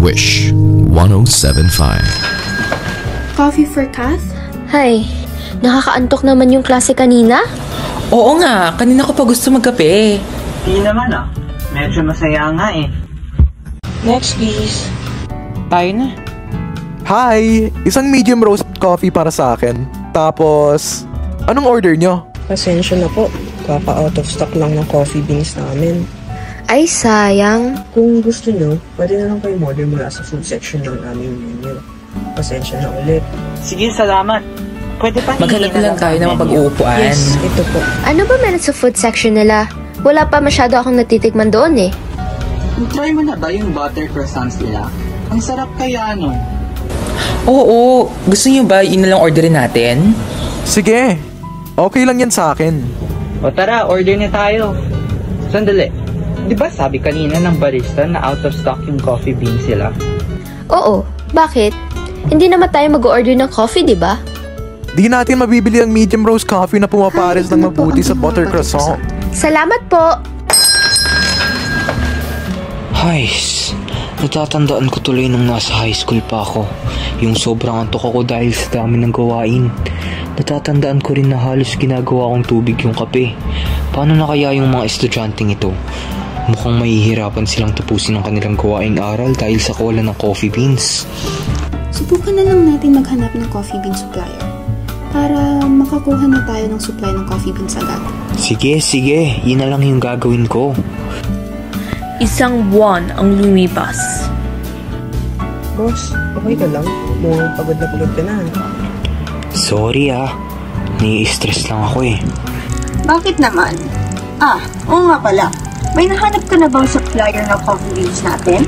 Wish 1075. Coffee for Kath? Hay, nakakaantok naman yung klase kanina? Oo nga, kanina ko pa gusto magkape. Di naman medyo masaya nga eh. Next please. Tayo na. Hi! Isang medium roast coffee para sa akin. Tapos, anong order nyo? Pasensya na po. Kaka-out of stock lang ng coffee beans namin. Ay, sayang. Kung gusto nyo, pwede na lang kayo order mula sa food section ng aming menu. Pasensya na ulit. Sige, salamat. Pwede pa Maghanap lang tayo ng mapag-uupuan. Yes, ito po. Ano ba meron sa food section nila? Wala pa masyado akong natitikman doon eh. Try mo na ba yung butter croissants nila? Ang sarap kaya nun. Oo, gusto niyo ba yun na lang orderin natin? Sige, okay lang yan sa akin. O tara, order na tayo. Sandali. Di ba sabi kanina ng barista na out of stock yung coffee beans sila? Oo, bakit? Hindi naman tayo mag-order ng coffee, di ba? Di natin mabibili ang medium roast coffee na pumapares ng mabuti sa butter croissant. Salamat po! Hays, natatandaan ko tuloy nung nasa high school pa ako. Yung sobrang antok ako dahil sa dami ng gawain. Natatandaan ko rin na halos ginagawa kong tubig yung kape. Paano na kaya yung mga estudyanteng ito? Mukhang mahihirapan silang tapusin ang kanilang gawaing aral dahil sa kawalan ng coffee beans. Subukan na lang natin maghanap ng coffee bean supplier para makakuha na tayo ng supply ng coffee beans agad. Sige, yun na lang yung gagawin ko. Isang buwan ang lumipas. Boss, okay ka lang? Mukhang pagod ka na. Sorry nai-stress lang ako eh. Bakit naman? Oo nga pala. May nahanap ka na bang supplier ng coffee beans natin?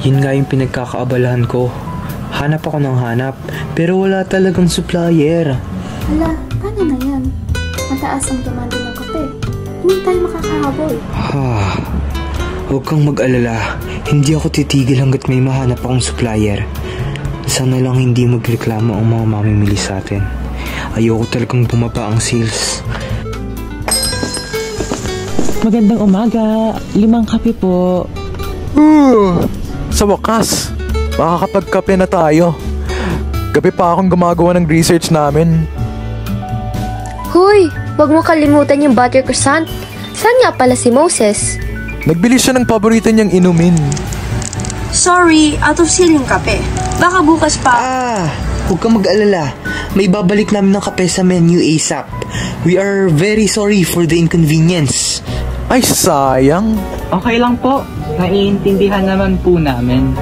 Yun nga yung pinagkakaabalahan ko. Hanap ako ng hanap, pero wala talagang supplier. Hala, paano na yan? Mataas ang demanda ng kape. Hindi tayo makakahabol. Huwag kang mag-alala. Hindi ako titigil hanggat may mahanap akong supplier. Sana lang hindi magreklamo ang mga mamimili sa atin. Ayoko talagang bumaba ang sales. Magandang umaga. 5 kape po. Sa wakas, makakapagkape na tayo. Gabi pa akong gumagawa ng research namin. Huy, wag mo kalimutan yung butter croissant. Saan nga pala si Moses? Nagbili siya ng paborito niyang inumin. Sorry, out of sale yung kape. Baka bukas pa. Huwag kang mag-alala. May babalik namin ng kape sa menu ASAP. We are very sorry for the inconvenience. Ay, sayang. Okay lang po. Naiintindihan naman po namin.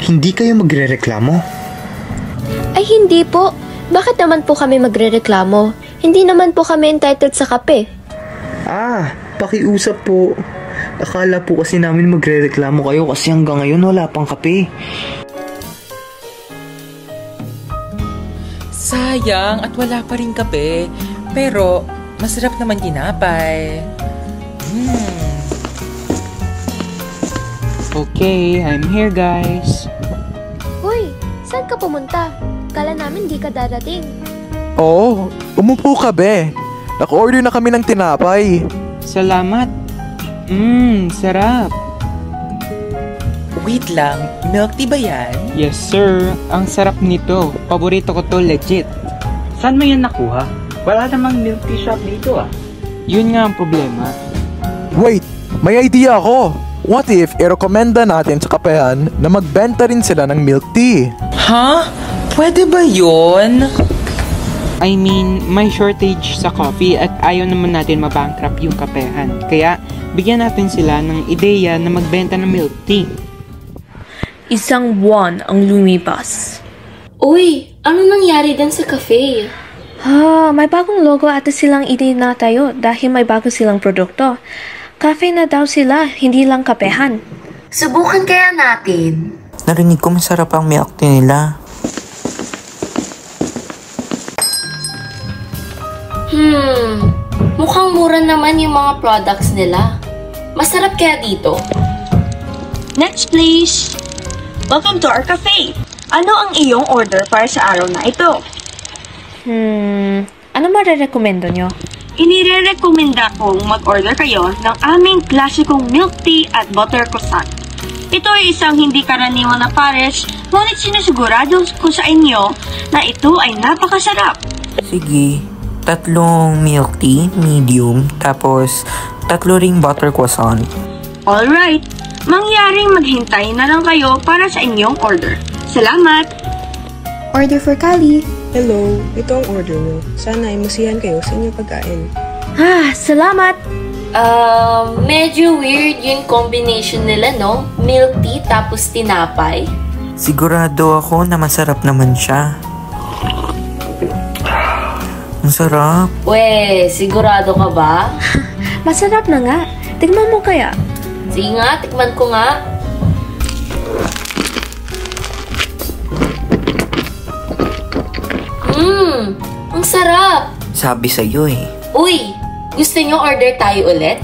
Hindi kayo magrereklamo? Ay hindi po. Bakit naman po kami magrereklamo? Hindi naman po kami entitled sa kape. Pakiusap po. Akala po kasi namin magrereklamo kayo kasi hanggang ngayon wala pang kape. Sayang at wala pa rin kape. Pero masarap naman tinapay. Okay, I'm here guys. Hoy, saan ka pumunta? Kala namin di ka dadating. Oo, umupo ka be. Naka-order na kami ng tinapay. Salamat. Sarap. Wait lang, milk tea ba yan? Yes sir, ang sarap nito. Paborito ko to legit. Saan mo yan nakuha? Wala namang milk tea shop dito Yun nga ang problema. Wait, may idea ako. What if i-recommenda natin sa kapehan na magbenta rin sila ng milk tea? Pwede ba yun? I mean, may shortage sa coffee at ayaw naman natin mabankrupt yung kapehan. Kaya, bigyan natin sila ng ideya na magbenta ng milk tea. Isang buwan ang lumipas. Uy, ano nangyari din sa cafe? May bagong logo ata silang itinatayo dahil may bago silang produkto. Cafe na daw sila, hindi lang kapehan. Subukan kaya natin. Narinig ko masarap ang milk tea nila. Mukhang mura naman yung mga products nila. Masarap kaya dito? Next please. Welcome to our cafe. Ano ang iyong order para sa araw na ito? Ano marerekomendo nyo? inirerekomenda kong mag-order kayo ng aming klasikong milk tea at butter croissant. Ito ay isang hindi karaniwan na pares, ngunit sinisigurado ko sa inyo na ito ay napakasarap. Sige, 3 milk tea, medium, tapos 3 ring butter croissant. Alright, mangyaring maghintay na lang kayo para sa inyong order. Salamat! Order for Kali. Hello, ito ang order mo. Sana ay masiyahan kayo sa inyong pagkain. Salamat! Medyo weird yung combination nila, no? Milk tea tapos tinapay. Sigurado ako na masarap naman siya. Ang sarap. We, sigurado ka ba? Masarap na nga. Tignan mo kaya. Sige nga, tikman ko nga. Ang sarap! Sabi sa'yo eh. Uy, gusto nyo order tayo ulit?